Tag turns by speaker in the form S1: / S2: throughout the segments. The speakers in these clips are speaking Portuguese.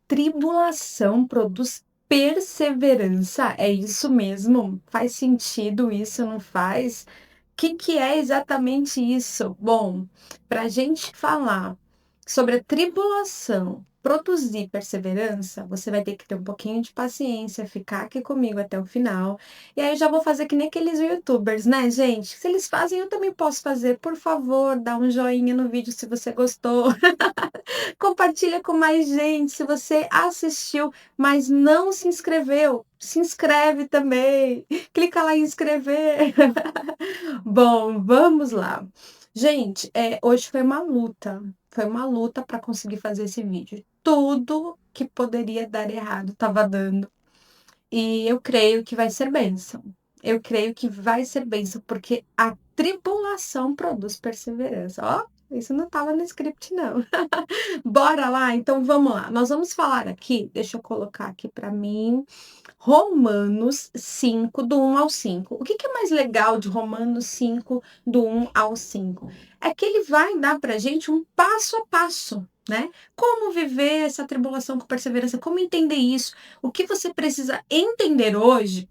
S1: tribulação produz perseverança. É isso mesmo? Faz sentido isso, não faz? Que é exatamente isso? Bom, para a gente falar sobre a tribulação produzir perseverança, você vai ter que ter um pouquinho de paciência, ficar aqui comigo até o final. E aí eu já vou fazer que nem aqueles YouTubers, né, gente? Se eles fazem, eu também posso fazer. Por favor, dá um joinha no vídeo se você gostou. Compartilha com mais gente. Se você assistiu, mas não se inscreveu, se inscreve também. Clica lá em inscrever. Bom, vamos lá. Gente, hoje foi uma luta para conseguir fazer esse vídeo. Tudo que poderia dar errado estava dando. E eu creio que vai ser bênção. Eu creio que vai ser bênção, porque a tribulação produz perseverança. Ó, isso não estava no script, não. Bora lá? Então vamos lá. Nós vamos falar aqui, deixa eu colocar aqui para mim, Romanos 5, do 1 ao 5. O que é mais legal de Romanos 5, do 1 ao 5? É que ele vai dar para gente um passo a passo, né? Como viver essa tribulação com perseverança, como entender isso. O que você precisa entender hoje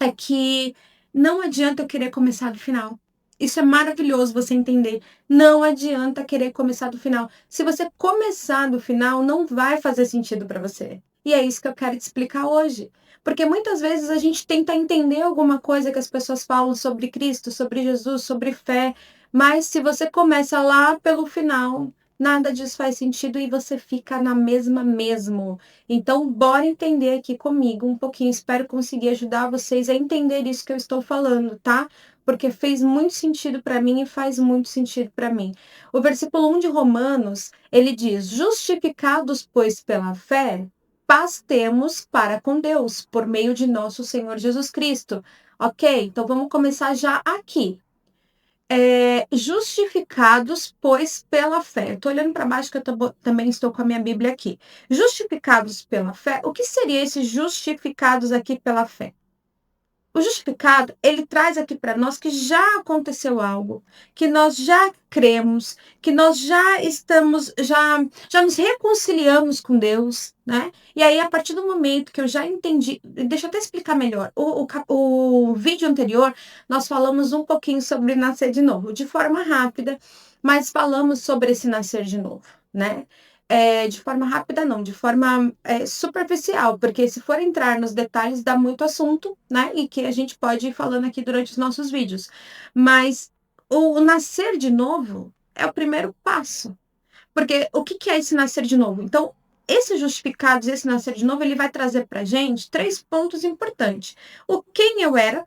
S1: é que não adianta eu querer começar do final. Isso é maravilhoso você entender. Não adianta querer começar do final. Se você começar do final, não vai fazer sentido para você. E é isso que eu quero te explicar hoje. Porque muitas vezes a gente tenta entender alguma coisa que as pessoas falam sobre Cristo, sobre Jesus, sobre fé, mas se você começa lá pelo final, nada disso faz sentido e você fica na mesma mesmo. Então, bora entender aqui comigo um pouquinho. Espero conseguir ajudar vocês a entender isso que eu estou falando, tá? Porque fez muito sentido para mim e faz muito sentido para mim. O versículo 1 de Romanos, ele diz: Justificados, pois, pela fé, paz temos para com Deus, por meio de nosso Senhor Jesus Cristo. Ok? Então, vamos começar já aqui. Justificados, pois, pela fé. Estou olhando para baixo que eu também estou com a minha Bíblia aqui. Justificados pela fé. O que seria esses justificados aqui pela fé? O justificado, ele traz aqui para nós que já aconteceu algo, que nós já cremos, que nós já estamos, já nos reconciliamos com Deus, né? E aí, a partir do momento que eu já entendi, deixa eu até explicar melhor. O vídeo anterior, nós falamos um pouquinho sobre nascer de novo, de forma rápida, mas falamos sobre esse nascer de novo, né? De forma rápida, não, de forma superficial, porque se for entrar nos detalhes, dá muito assunto, né? E que a gente pode ir falando aqui durante os nossos vídeos. Mas o nascer de novo é o primeiro passo. Porque o que é esse nascer de novo? Então, esse justificados, esse nascer de novo, ele vai trazer para gente três pontos importantes. O quem eu era,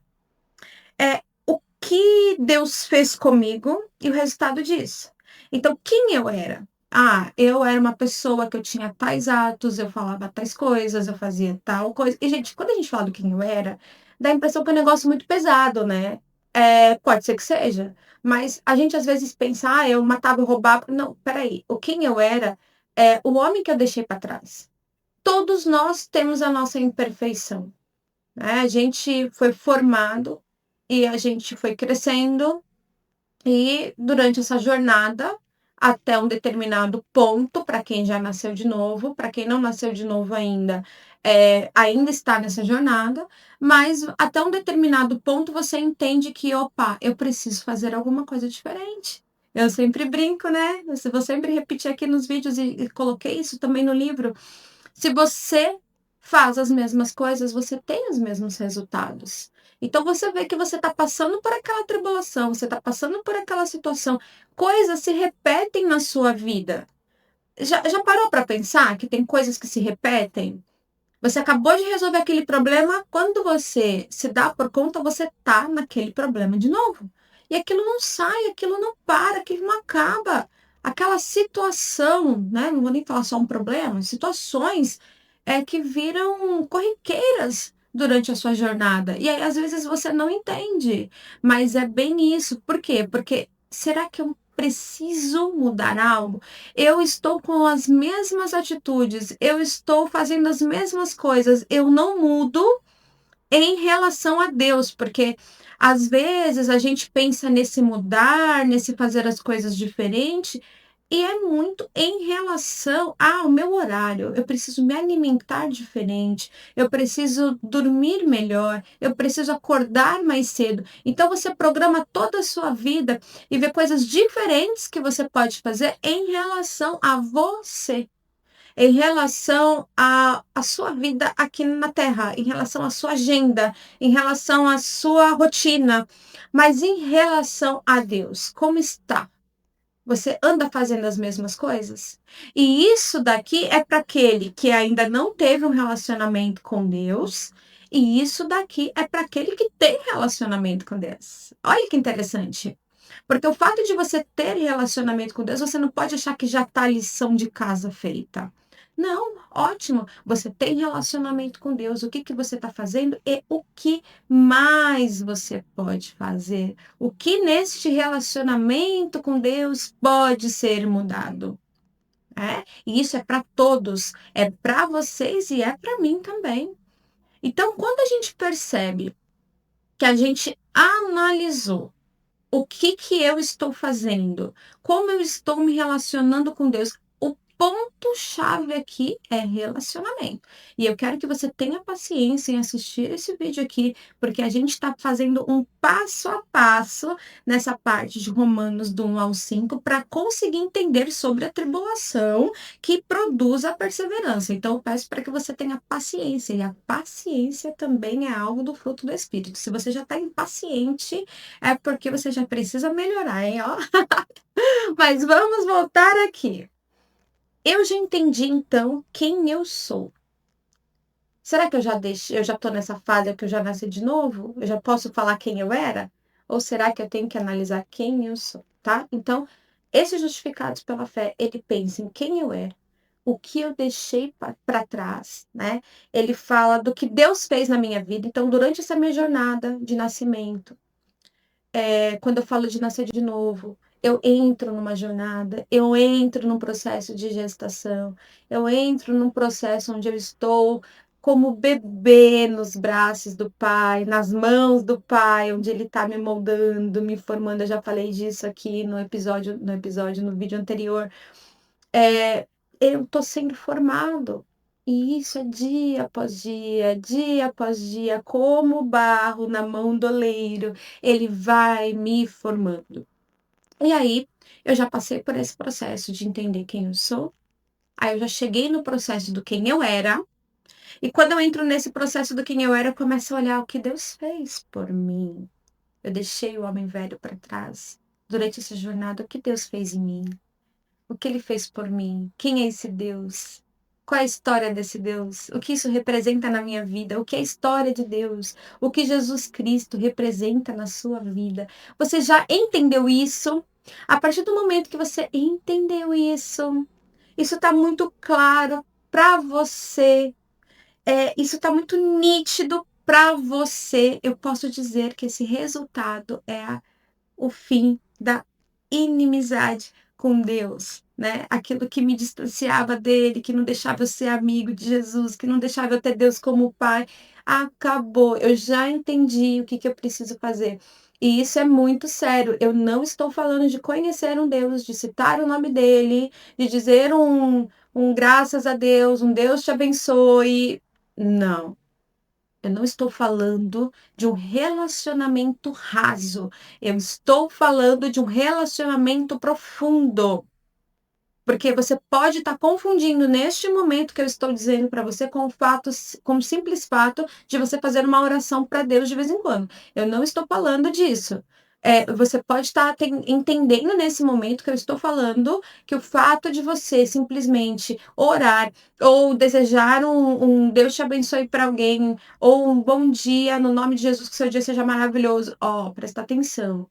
S1: o que Deus fez comigo e o resultado disso. Então, quem eu era? Ah, eu era uma pessoa que eu tinha tais atos, eu falava tais coisas, eu fazia tal coisa. E, gente, quando a gente fala do quem eu era, dá a impressão que é um negócio muito pesado, né? Pode ser que seja, mas a gente às vezes pensa, ah, eu matava, eu roubava. Não, peraí. O quem eu era é o homem que eu deixei para trás. Todos nós temos a nossa imperfeição, né? A gente foi formado e a gente foi crescendo, e durante essa jornada, até um determinado ponto, para quem já nasceu de novo, para quem não nasceu de novo ainda, ainda está nessa jornada, mas até um determinado ponto você entende que, opa, eu preciso fazer alguma coisa diferente. Eu sempre brinco, né? Eu vou sempre repetir aqui nos vídeos e coloquei isso também no livro. Se você faz as mesmas coisas, você tem os mesmos resultados. Então você vê que você está passando por aquela tribulação, você está passando por aquela situação, coisas se repetem na sua vida. Já parou para pensar que tem coisas que se repetem? Você acabou de resolver aquele problema, quando você se dá por conta, você tá naquele problema de novo. E aquilo não sai, aquilo não para, aquilo não acaba. Aquela situação, né? Não vou nem falar só um problema, situações que viram corriqueiras durante a sua jornada. E aí, às vezes, você não entende. Mas é bem isso. Por quê? Porque será que eu preciso mudar algo? Eu estou com as mesmas atitudes, eu estou fazendo as mesmas coisas, eu não mudo em relação a Deus, porque às vezes a gente pensa nesse mudar, nesse fazer as coisas diferente, E é muito em relação ao meu horário. Eu preciso me alimentar diferente, eu preciso dormir melhor, eu preciso acordar mais cedo. Então você programa toda a sua vida e vê coisas diferentes que você pode fazer em relação a você, em relação à sua vida aqui na Terra, em relação à sua agenda, em relação à sua rotina, mas em relação a Deus, como está? Você anda fazendo as mesmas coisas? E isso daqui é para aquele que ainda não teve um relacionamento com Deus, e isso daqui é para aquele que tem relacionamento com Deus. Olha que interessante. Porque o fato de você ter relacionamento com Deus, você não pode achar que já está a lição de casa feita. Não, ótimo. Você tem relacionamento com Deus. O que que você está fazendo e o que mais você pode fazer? O que neste relacionamento com Deus pode ser mudado? E isso é para todos, é para vocês e é para mim também. Então, quando a gente percebe que a gente analisou o que que eu estou fazendo, como eu estou me relacionando com Deus, o ponto-chave aqui é relacionamento. E eu quero que você tenha paciência em assistir esse vídeo aqui, porque a gente está fazendo um passo a passo nessa parte de Romanos do 1 ao 5 para conseguir entender sobre a tribulação que produz a perseverança. Então, eu peço para que você tenha paciência, e a paciência também é algo do fruto do Espírito. Se você já está impaciente, é porque você já precisa melhorar, hein? Ó. Mas vamos voltar aqui. Eu já entendi então quem eu sou. Será que eu já tô nessa fase que eu já nasci de novo? Eu já posso falar quem eu era? Ou será que eu tenho que analisar quem eu sou, tá? Então, esses justificados pela fé, ele pensa em quem eu era, o que eu deixei para trás, né? Ele fala do que Deus fez na minha vida. Então, durante essa minha jornada de nascimento, quando eu falo de nascer de novo, eu entro numa jornada, eu entro num processo de gestação, eu entro num processo onde eu estou como bebê nos braços do pai, nas mãos do pai, onde ele está me moldando, me formando. Eu já falei disso aqui no vídeo anterior. Eu estou sendo formado. E isso é dia após dia, como barro na mão do oleiro, ele vai me formando. E aí, eu já passei por esse processo de entender quem eu sou, aí eu já cheguei no processo do quem eu era, e quando eu entro nesse processo do quem eu era, eu começo a olhar o que Deus fez por mim. Eu deixei o homem velho para trás. Durante essa jornada, o que Deus fez em mim? O que ele fez por mim? Quem é esse Deus? Qual é a história desse Deus? O que isso representa na minha vida? O que é a história de Deus? O que Jesus Cristo representa na sua vida? Você já entendeu isso? A partir do momento que você entendeu isso está muito claro para você. Isso está muito nítido para você. Eu posso dizer que esse resultado é o fim da inimizade com Deus, né? Aquilo que me distanciava dele, que não deixava eu ser amigo de Jesus, que não deixava eu ter Deus como pai, acabou. Eu já entendi o que que eu preciso fazer. E isso é muito sério. Eu não estou falando de conhecer um Deus, de citar o nome dele, de dizer um graças a Deus, um Deus te abençoe. Não. Eu não estou falando de um relacionamento raso. Eu estou falando de um relacionamento profundo. Porque você pode estar confundindo neste momento que eu estou dizendo para você com o fato, com o simples fato de você fazer uma oração para Deus de vez em quando. Eu não estou falando disso. Você pode estar entendendo nesse momento que eu estou falando que o fato de você simplesmente orar ou desejar um Deus te abençoe para alguém ou um bom dia no nome de Jesus, que seu dia seja maravilhoso. Presta atenção.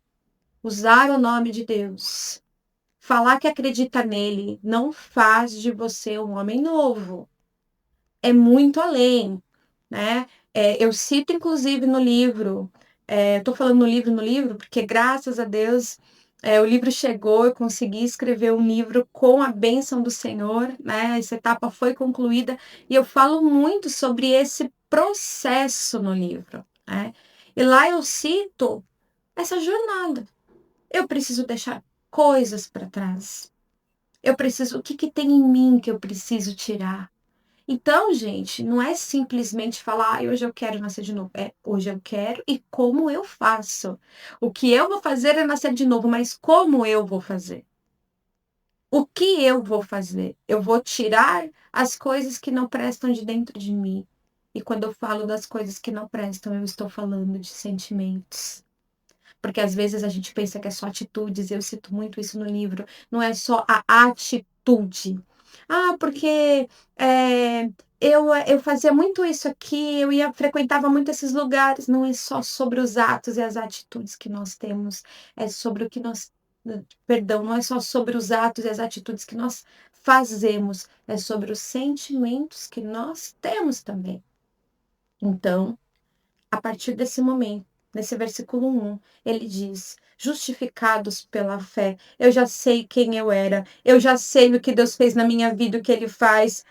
S1: Usar o nome de Deus. Falar que acredita nele não faz de você um homem novo. É muito além, né? Eu cito, inclusive, no livro, estou falando no livro, porque graças a Deus o livro chegou, eu consegui escrever um livro com a bênção do Senhor, né? Essa etapa foi concluída, e eu falo muito sobre esse processo no livro, né? E lá eu cito essa jornada. Eu preciso deixar coisas para trás. Eu preciso, o que que tem em mim que eu preciso tirar? Então, gente, não é simplesmente falar, hoje eu quero nascer de novo. É, hoje eu quero e como eu faço. O que eu vou fazer é nascer de novo, mas como eu vou fazer? O que eu vou fazer? Eu vou tirar as coisas que não prestam de dentro de mim. E quando eu falo das coisas que não prestam, eu estou falando de sentimentos. Porque às vezes a gente pensa que é só atitudes, eu cito muito isso no livro, não é só a atitude. Ah, porque eu fazia muito isso aqui, eu frequentava muito esses lugares. Não é só sobre os atos e as atitudes que nós temos, é sobre o que nós. Perdão, não é só sobre os atos e as atitudes que nós fazemos, é sobre os sentimentos que nós temos também. Então, a partir desse momento, nesse versículo 1, ele diz: justificados pela fé, eu já sei quem eu era, eu já sei o que Deus fez na minha vida, o que ele faz.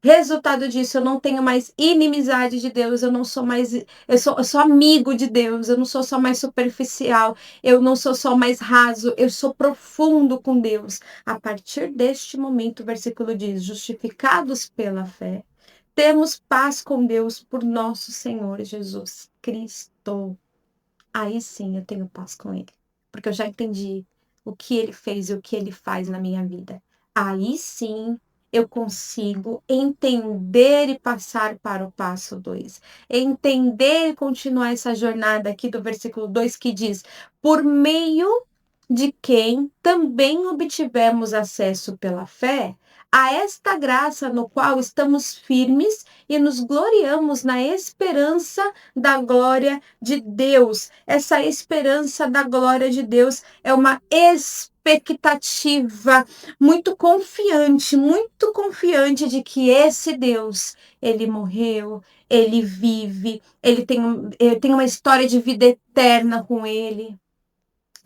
S1: Resultado disso, eu não tenho mais inimizade de Deus, eu não sou mais, eu sou amigo de Deus, eu não sou só mais superficial, eu não sou só mais raso, eu sou profundo com Deus. A partir deste momento, o versículo diz: justificados pela fé, temos paz com Deus por nosso Senhor Jesus Cristo. Aí sim eu tenho paz com Ele, porque eu já entendi o que Ele fez e o que Ele faz na minha vida. Aí sim eu consigo entender e passar para o passo 2. Entender e continuar essa jornada aqui do versículo 2 que diz: por meio de quem também obtivemos acesso pela fé a esta graça no qual estamos firmes e nos gloriamos na esperança da glória de Deus. Essa esperança da glória de Deus é uma expectativa muito confiante de que esse Deus, ele morreu, ele vive, ele tem uma história de vida eterna com ele.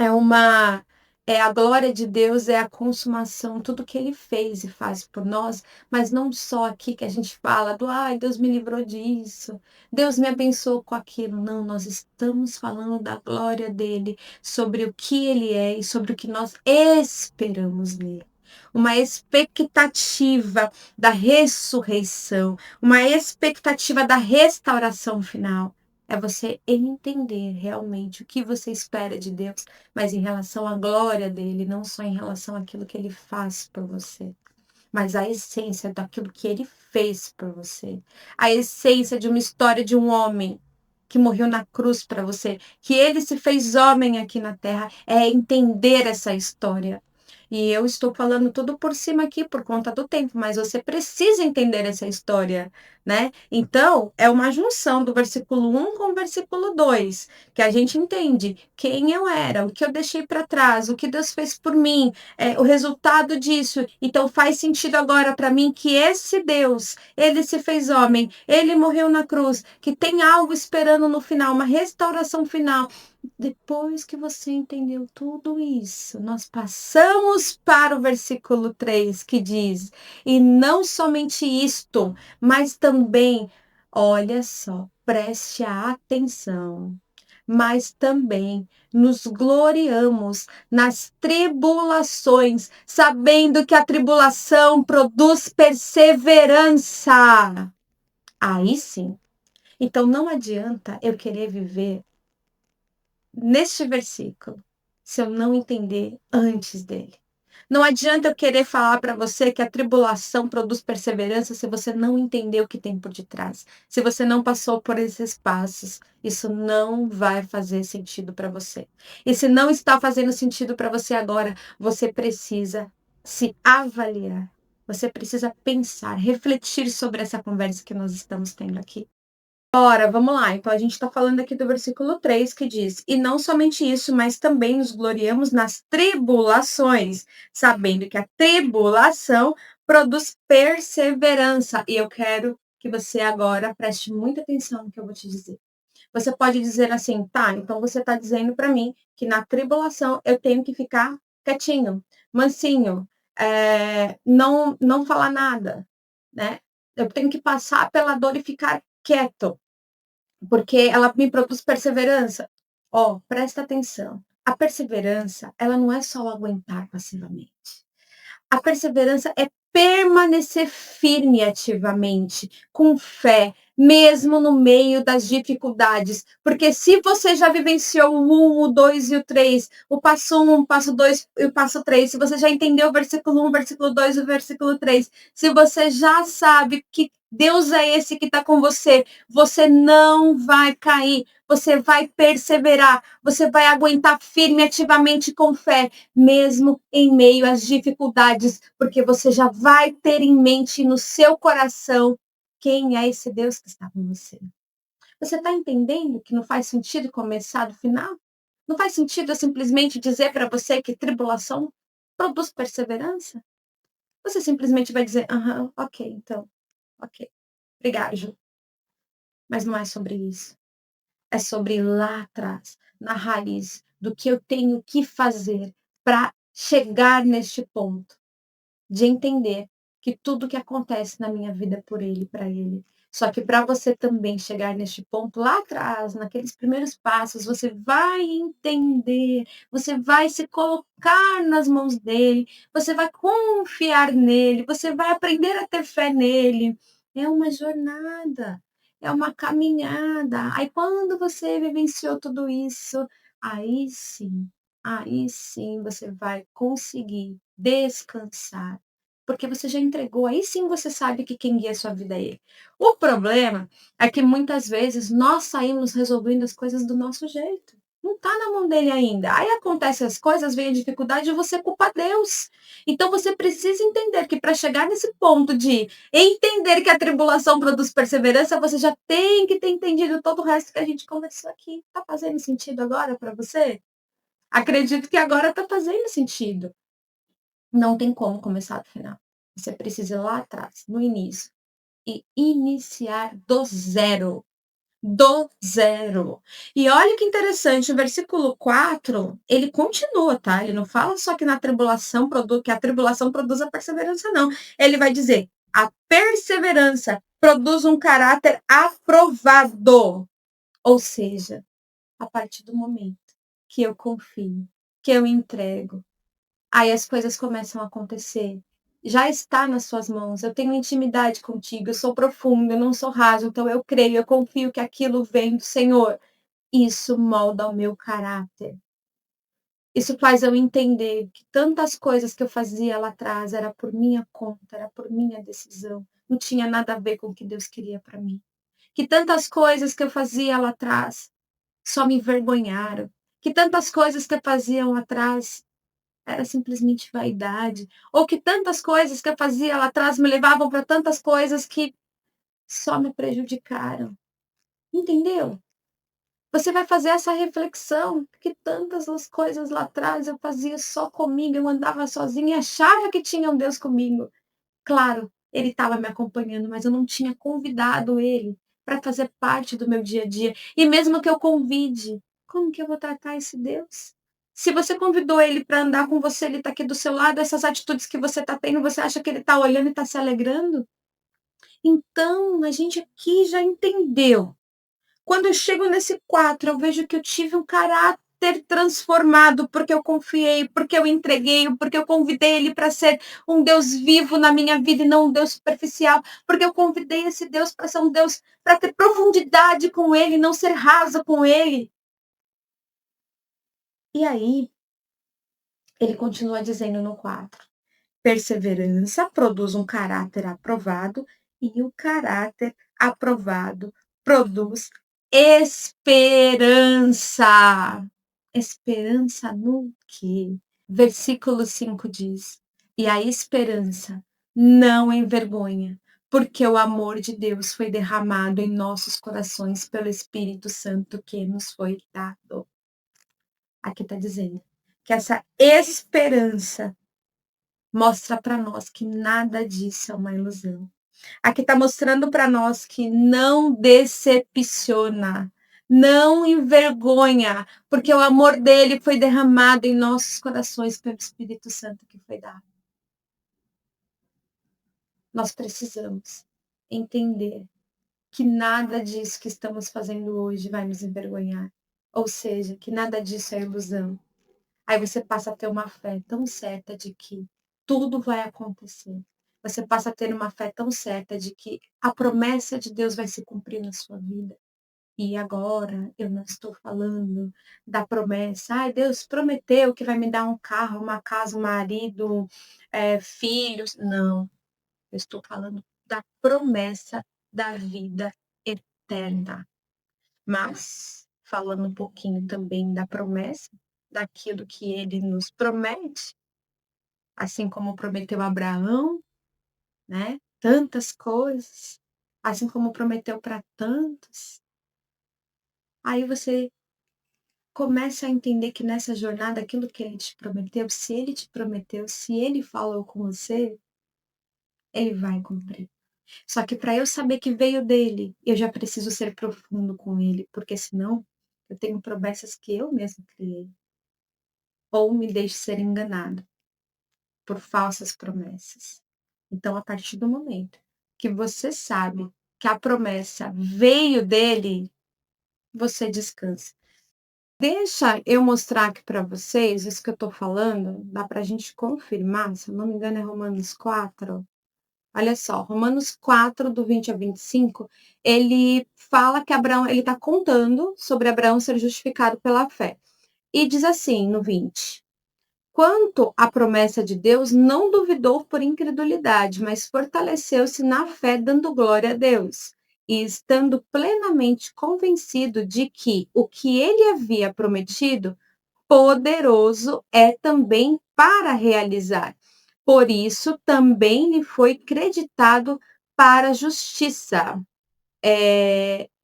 S1: É uma é a glória de Deus, é a consumação, tudo que ele fez e faz por nós, mas não só aqui que a gente fala do ai, Deus me livrou disso, Deus me abençoou com aquilo. Não, nós estamos falando da glória dele, sobre o que ele é e sobre o que nós esperamos nele. Uma expectativa da ressurreição, uma expectativa da restauração final. É você entender realmente o que você espera de Deus, mas em relação à glória dele, não só em relação àquilo que ele faz por você, mas a essência daquilo que ele fez por você. A essência de uma história de um homem que morreu na cruz para você, que ele se fez homem aqui na terra, é entender essa história. E eu estou falando tudo por cima aqui por conta do tempo, mas você precisa entender essa história, né? Então, é uma junção do versículo 1 com o versículo 2, que a gente entende quem eu era, o que eu deixei para trás, o que Deus fez por mim, o resultado disso. Então, faz sentido agora para mim que esse Deus, ele se fez homem, ele morreu na cruz, que tem algo esperando no final, uma restauração final. Depois que você entendeu tudo isso, nós passamos para o versículo 3 que diz: e não somente isto, mas também, olha só, preste atenção, mas também nos gloriamos nas tribulações, sabendo que a tribulação produz perseverança. Aí sim. Então não adianta eu querer viver neste versículo se eu não entender antes dele. Não adianta eu querer falar para você que a tribulação produz perseverança se você não entender o que tem por detrás. Se você não passou por esses passos, isso não vai fazer sentido para você. E se não está fazendo sentido para você agora, você precisa se avaliar. Você precisa pensar, refletir sobre essa conversa que nós estamos tendo aqui. Ora, vamos lá. Então, a gente está falando aqui do versículo 3 que diz: e não somente isso, mas também nos gloriamos nas tribulações, sabendo que a tribulação produz perseverança. E eu quero que você agora preste muita atenção no que eu vou te dizer. Você pode dizer assim, tá? Então você está dizendo para mim que na tribulação eu tenho que ficar quietinho, mansinho, não falar nada, né? Eu tenho que passar pela dor e ficar quieto porque ela me produz perseverança. Ó, presta atenção. A perseverança, ela não é só aguentar passivamente. A perseverança é permanecer firme ativamente, com fé, mesmo no meio das dificuldades. Porque se você já vivenciou o 1, o 2 e o 3, o passo 1, o passo 2 e o passo 3, se você já entendeu o versículo 1, o versículo 2 e o versículo 3, se você já sabe que Deus é esse que está com você, você não vai cair, você vai perseverar, você vai aguentar firme ativamente com fé, mesmo em meio às dificuldades, porque você já vai ter em mente no seu coração quem é esse Deus que está com você. Você está entendendo que não faz sentido começar do final? Não faz sentido eu simplesmente dizer para você que tribulação produz perseverança? Você simplesmente vai dizer, aham, ok, então, ok. Obrigada, Ju. Mas não é sobre isso. É sobre lá atrás, na raiz, do que eu tenho que fazer para chegar neste ponto de entender que tudo que acontece na minha vida é por ele, para ele. Só que para você também chegar neste ponto lá atrás, naqueles primeiros passos, você vai entender, você vai se colocar nas mãos dele, você vai confiar nele, você vai aprender a ter fé nele. É uma jornada, é uma caminhada. Aí quando você vivenciou tudo isso, aí sim, aí sim você vai conseguir descansar, porque você já entregou, aí sim você sabe que quem guia a sua vida é ele. O problema é que muitas vezes nós saímos resolvendo as coisas do nosso jeito. Não está na mão dele ainda. Aí acontecem as coisas, vem a dificuldade e você culpa Deus. Então você precisa entender que para chegar nesse ponto de entender que a tribulação produz perseverança, você já tem que ter entendido todo o resto que a gente conversou aqui. Tá fazendo sentido agora para você? Acredito que agora está fazendo sentido. Não tem como começar do final. Você precisa ir lá atrás, no início, e iniciar do zero. Do zero. E olha que interessante, o versículo 4 ele continua, tá? Ele não fala só que na tribulação que a tribulação produz a perseverança, não. Ele vai dizer: a perseverança produz um caráter aprovado. Ou seja, a partir do momento que eu confio, que eu entrego, aí as coisas começam a acontecer. Já está nas suas mãos, eu tenho intimidade contigo, eu sou profunda, eu não sou raso, então eu creio, eu confio que aquilo vem do Senhor. Isso molda o meu caráter. Isso faz eu entender que tantas coisas que eu fazia lá atrás era por minha conta, era por minha decisão, não tinha nada a ver com o que Deus queria para mim. Que tantas coisas que eu fazia lá atrás só me envergonharam. Que tantas coisas que eu fazia lá atrás era simplesmente vaidade, ou que tantas coisas que eu fazia lá atrás me levavam para tantas coisas que só me prejudicaram. Entendeu? Você vai fazer essa reflexão, que tantas as coisas lá atrás eu fazia só comigo, eu andava sozinha e achava que tinha um Deus comigo. Claro, ele estava me acompanhando, mas eu não tinha convidado ele para fazer parte do meu dia a dia. E mesmo que eu convide, como que eu vou tratar esse Deus? Se você convidou ele para andar com você, ele está aqui do seu lado, essas atitudes que você está tendo, você acha que ele está olhando e está se alegrando? Então, a gente aqui já entendeu. Quando eu chego nesse 4, eu vejo que eu tive um caráter transformado, porque eu confiei, porque eu entreguei, porque eu convidei ele para ser um Deus vivo na minha vida e não um Deus superficial, porque eu convidei esse Deus para ser um Deus, para ter profundidade com ele, não ser raso com ele. E aí, ele continua dizendo no 4: perseverança produz um caráter aprovado, e o caráter aprovado produz esperança. Esperança no quê? Versículo 5 diz: e a esperança não envergonha, porque o amor de Deus foi derramado em nossos corações pelo Espírito Santo que nos foi dado. Aqui está dizendo que essa esperança mostra para nós que nada disso é uma ilusão. Aqui está mostrando para nós que não decepciona, não envergonha, porque o amor dele foi derramado em nossos corações pelo Espírito Santo que foi dado. Nós precisamos entender que nada disso que estamos fazendo hoje vai nos envergonhar. Ou seja, que nada disso é ilusão. Aí você passa a ter uma fé tão certa de que tudo vai acontecer. Você passa a ter uma fé tão certa de que a promessa de Deus vai se cumprir na sua vida. E agora eu não estou falando da promessa, ai, Deus prometeu que vai me dar um carro, uma casa, um marido, filhos. Não, eu estou falando da promessa da vida eterna. Mas, falando um pouquinho também da promessa, daquilo que ele nos promete, assim como prometeu a Abraão, né? Tantas coisas, assim como prometeu para tantos. Aí você começa a entender que nessa jornada, aquilo que ele te prometeu, se ele te prometeu, se ele falou com você, ele vai cumprir. Só que para eu saber que veio dele, eu já preciso ser profundo com ele, porque senão eu tenho promessas que eu mesma criei. Ou me deixo ser enganado por falsas promessas. Então, a partir do momento que você sabe que a promessa veio dele, você descansa. Deixa eu mostrar aqui para vocês isso que eu estou falando, dá para a gente confirmar, se eu não me engano é Romanos 4. Olha só, Romanos 4, do 20 a 25, ele fala que Abraão, ele está contando sobre Abraão ser justificado pela fé. E diz assim, no 20: quanto à promessa de Deus, não duvidou por incredulidade, mas fortaleceu-se na fé, dando glória a Deus, e estando plenamente convencido de que o que ele havia prometido, poderoso é também para realizar. Por isso, também lhe foi creditado para a justiça.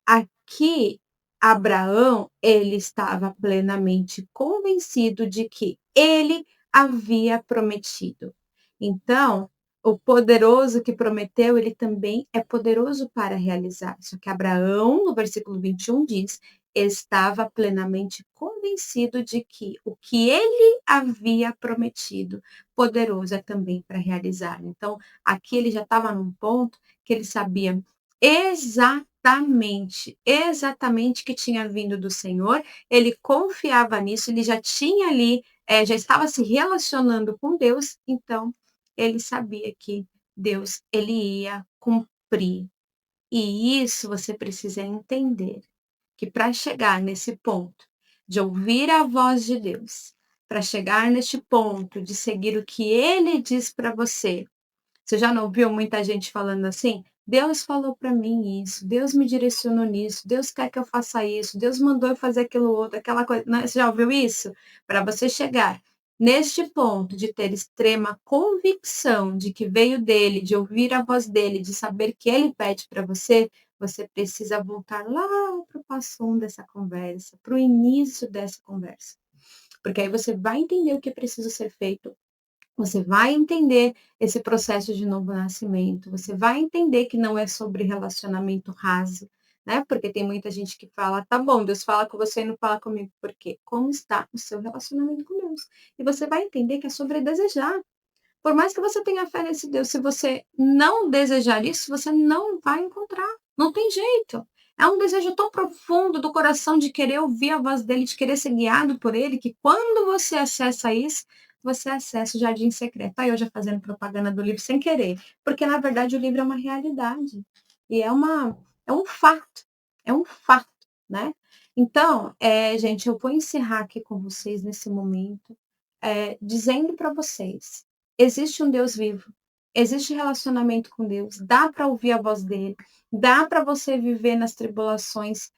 S1: Aqui, Abraão, ele estava plenamente convencido de que ele havia prometido. Então, o poderoso que prometeu, ele também é poderoso para realizar. Só que Abraão, no versículo 21, diz: estava plenamente convencido de que o que ele havia prometido, poderoso é também para realizar. Então, aqui ele já estava num ponto que ele sabia exatamente que tinha vindo do Senhor, ele confiava nisso, ele já tinha ali, já estava se relacionando com Deus, então ele sabia que Deus, ele ia cumprir. E isso você precisa entender, que para chegar nesse ponto de ouvir a voz de Deus, para chegar neste ponto de seguir o que ele diz para você, você já não ouviu muita gente falando assim? Deus falou para mim isso, Deus me direcionou nisso, Deus quer que eu faça isso, Deus mandou eu fazer aquilo outro, aquela coisa. Né? Você já ouviu isso? Para você chegar neste ponto de ter extrema convicção de que veio dele, de ouvir a voz dele, de saber que ele pede para você, você precisa voltar lá para o passo 1 dessa conversa, para o início dessa conversa. Porque aí você vai entender o que precisa ser feito, você vai entender esse processo de novo nascimento, você vai entender que não é sobre relacionamento raso, né? Porque tem muita gente que fala, tá bom, Deus fala com você e não fala comigo, por quê? Como está o seu relacionamento com Deus? E você vai entender que é sobre desejar. Por mais que você tenha fé nesse Deus, se você não desejar isso, você não vai encontrar. Não tem jeito. É um desejo tão profundo do coração de querer ouvir a voz dele, de querer ser guiado por ele, que quando você acessa isso, você acessa o jardim secreto. Aí eu já fazendo propaganda do livro sem querer, porque na verdade o livro é uma realidade e é um fato, é um fato, né? Então, gente, eu vou encerrar aqui com vocês nesse momento, dizendo para vocês: existe um Deus vivo, existe relacionamento com Deus, dá para ouvir a voz dele, dá para você viver nas tribulações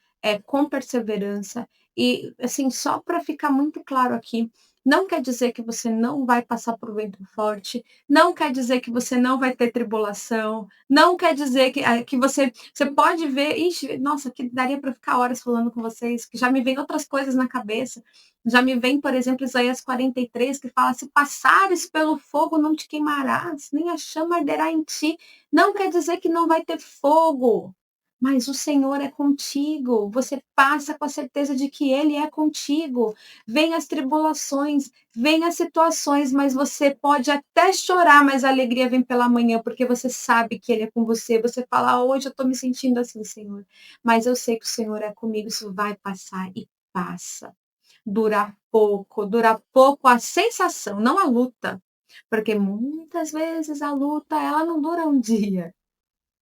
S1: com perseverança. E, assim, só para ficar muito claro aqui, não quer dizer que você não vai passar por vento forte, não quer dizer que você não vai ter tribulação, não quer dizer que você pode ver, ixi, nossa, que daria para ficar horas falando com vocês, que já me vem outras coisas na cabeça. Já me vem, por exemplo, Isaías 43, que fala: se passares pelo fogo, não te queimarás, nem a chama arderá em ti. Não quer dizer que não vai ter fogo, mas o Senhor é contigo. Você passa com a certeza de que Ele é contigo. Vem as tribulações, vem as situações, mas você pode até chorar, mas a alegria vem pela manhã, porque você sabe que Ele é com você. Você fala: ah, hoje eu estou me sentindo assim, Senhor, mas eu sei que o Senhor é comigo, isso vai passar e passa. Dura pouco a sensação, não a luta. Porque muitas vezes a luta, ela não dura um dia,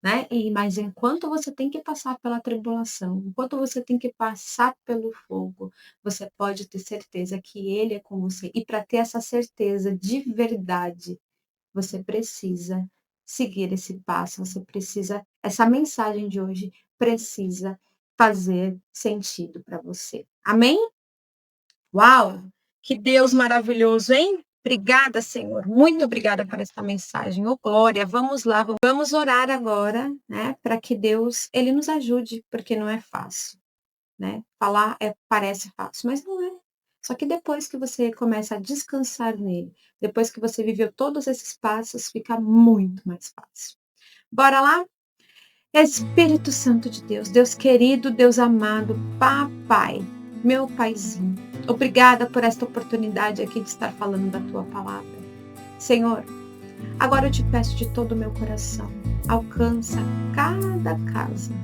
S1: né, mas enquanto você tem que passar pela tribulação, enquanto você tem que passar pelo fogo, você pode ter certeza que Ele é com você. E para ter essa certeza de verdade, você precisa seguir esse passo, você precisa essa mensagem de hoje precisa fazer sentido para você. Amém? Uau! Que Deus maravilhoso, hein? Obrigada, Senhor. Muito obrigada por essa mensagem. Ô, glória. Vamos lá, vamos orar agora, né, para que Deus ele nos ajude, porque não é fácil, né? Falar parece fácil, mas não é. Só que depois que você começa a descansar nele, depois que você viveu todos esses passos, fica muito mais fácil. Bora lá? Espírito Santo de Deus, Deus querido, Deus amado, papai, meu paizinho, obrigada por esta oportunidade aqui de estar falando da tua palavra. Senhor, agora eu te peço de todo o meu coração, alcança cada casa,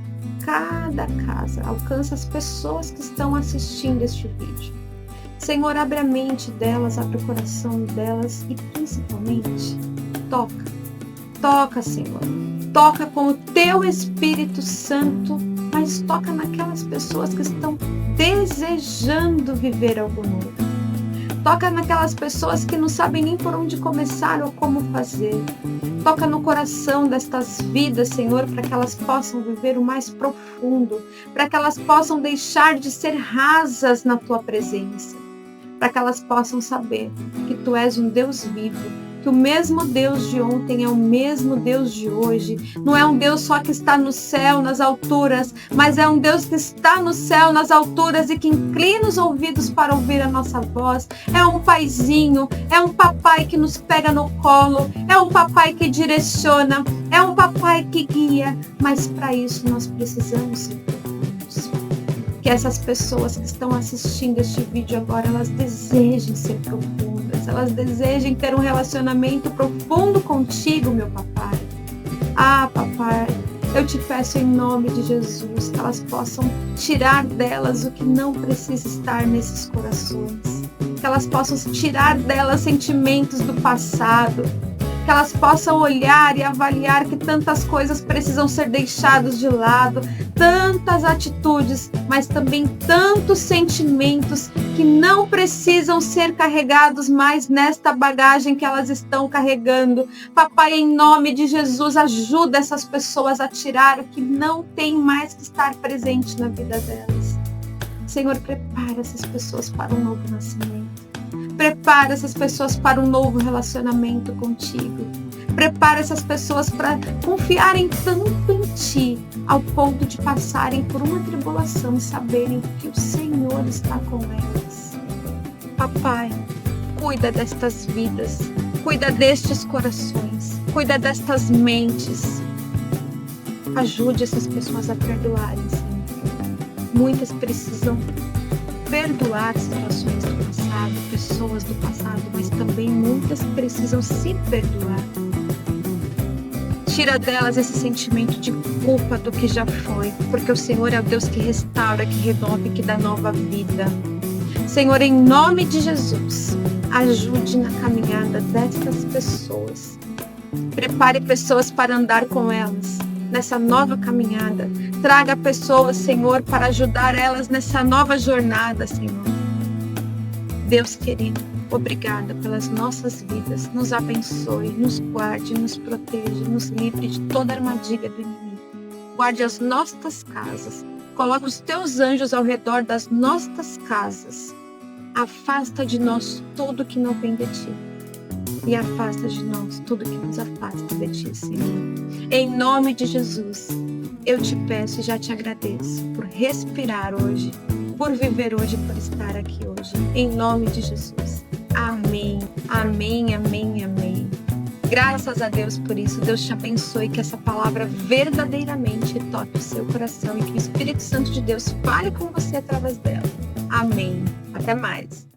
S1: alcança as pessoas que estão assistindo este vídeo. Senhor, abre a mente delas, abre o coração delas e principalmente, toca, Senhor. Toca com o teu Espírito Santo, mas toca naquelas pessoas que estão desejando viver algo novo. Toca naquelas pessoas que não sabem nem por onde começar ou como fazer. Toca no coração destas vidas, Senhor, para que elas possam viver o mais profundo, para que elas possam deixar de ser rasas na tua presença, para que elas possam saber que tu és um Deus vivo, que o mesmo Deus de ontem é o mesmo Deus de hoje. Não é um Deus só que está no céu, nas alturas, mas é um Deus que está no céu, nas alturas e que inclina os ouvidos para ouvir a nossa voz. É um paizinho, é um papai que nos pega no colo, é um papai que direciona, é um papai que guia, mas para isso nós precisamos ser profundos. Que essas pessoas que estão assistindo este vídeo agora, elas desejem ser profundas, elas desejem ter um relacionamento profundo contigo, meu papai. Ah, papai, eu te peço em nome de Jesus que elas possam tirar delas o que não precisa estar nesses corações, que elas possam tirar delas sentimentos do passado, que elas possam olhar e avaliar que tantas coisas precisam ser deixadas de lado, tantas atitudes, mas também tantos sentimentos que não precisam ser carregados mais nesta bagagem que elas estão carregando. Papai, em nome de Jesus, ajuda essas pessoas a tirar o que não tem mais que estar presente na vida delas. Senhor, prepara essas pessoas para um novo nascimento. Prepara essas pessoas para um novo relacionamento contigo. Prepara essas pessoas para confiarem tanto em ti, ao ponto de passarem por uma tribulação e saberem que o Senhor está com elas. Papai, cuida destas vidas, cuida destes corações, cuida destas mentes. Ajude essas pessoas a perdoarem, Senhor. Muitas precisam perdoar situações do passado, pessoas do passado, mas também muitas precisam se perdoar. Tira delas esse sentimento de culpa do que já foi, porque o Senhor é o Deus que restaura, que renova e que dá nova vida. Senhor, em nome de Jesus, ajude na caminhada destas pessoas. Prepare pessoas para andar com elas nessa nova caminhada. Traga pessoas, Senhor, para ajudar elas nessa nova jornada, Senhor. Deus querido, obrigada pelas nossas vidas. Nos abençoe, nos guarde, nos proteja, nos livre de toda armadilha do inimigo. Guarde as nossas casas. Coloque os teus anjos ao redor das nossas casas. Afasta de nós tudo que não vem de ti. E afasta de nós tudo que nos afasta de ti, Senhor. Em nome de Jesus, eu te peço e já te agradeço por respirar hoje, por viver hoje, por estar aqui hoje. Em nome de Jesus. Amém, amém, amém, amém. Graças a Deus por isso. Deus te abençoe, que essa palavra verdadeiramente toque o seu coração e que o Espírito Santo de Deus fale com você através dela. Amém. Até mais.